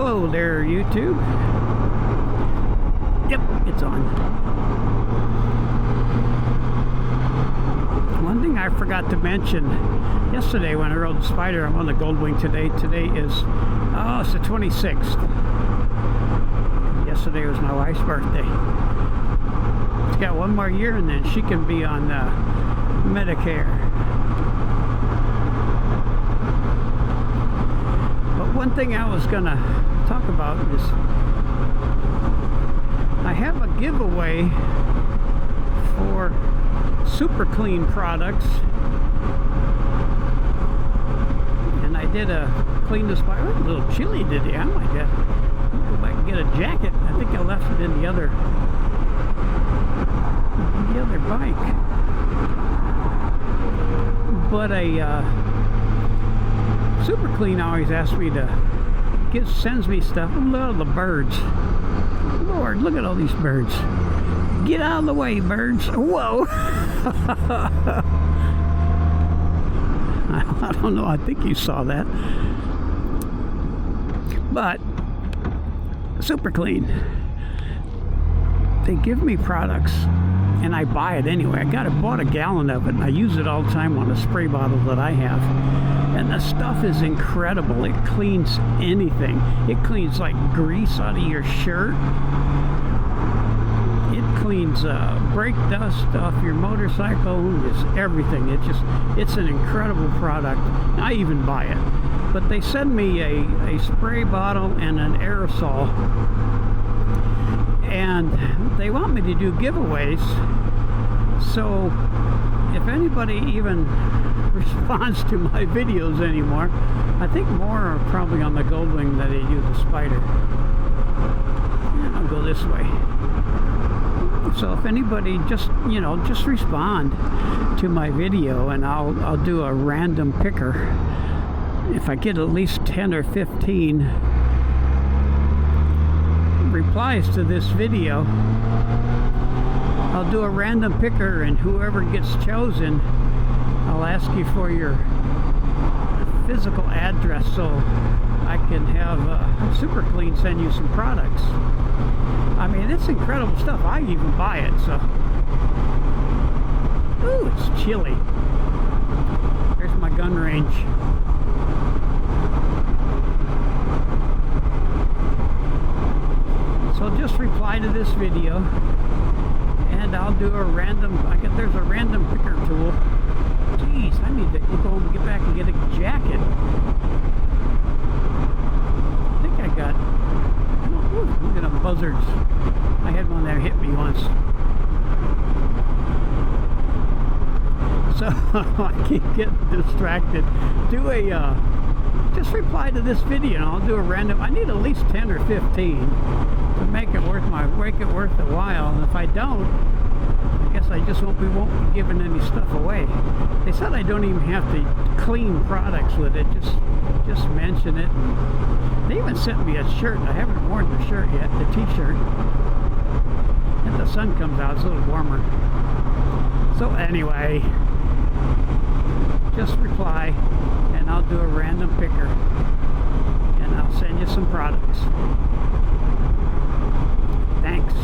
Hello there, YouTube. Yep, it's on. One thing I forgot to mention yesterday when I rode the Spider, I'm on the Goldwing today. Today is, it's the 26th. Yesterday was my wife's birthday. She's got one more year and then she can be on Medicare. But one thing I was gonna talk about is I have a giveaway for Super Clean products, and I did a clean this bike. A little chilly today. I might have to go back and get a jacket. I think I left it in the other bike. But a Super Clean always asks me to sends me stuff. Look at all the birds. Lord, look at all these birds. Get out of the way, birds. Whoa. I don't know. I think you saw that. But Super Clean, they give me products and I buy it anyway. I bought a gallon of it and I use it all the time on a spray bottle that I have. And the stuff is incredible. It cleans anything. It cleans like grease out of your shirt. It cleans brake dust off your motorcycle. It's everything. It's an incredible product. I even buy it. But they send me a spray bottle and an aerosol. And they want me to do giveaways. So if anybody even responds to my videos anymore, I think more are probably on the Goldwing than they do the Spider. And I'll go this way. So if anybody just respond to my video and I'll do a random picker. If I get at least 10 or 15 replies to this video, I'll do a random picker, and whoever gets chosen, I'll ask you for your physical address so I can have Super Clean send you some products. I mean, it's incredible stuff. I even buy it, so. Ooh, it's chilly. There's my gun range. So just reply to this video and I'll do a random, there's a random picker tool. Jeez, I need to go home and get back and get a jacket. I think I got, look at them buzzards. I had one that hit me once. So I keep getting distracted. Just reply to this video and I'll do a random, I need at least 10 or 15 to make it worth the while. And if I don't, I guess I just won't be giving any stuff away. They said I don't even have to clean products with it, just mention it. And they even sent me a shirt. I haven't worn the shirt yet, the t-shirt. And the sun comes out, it's a little warmer. So anyway, just reply and I'll do a random picker and I'll send you some products. Thanks.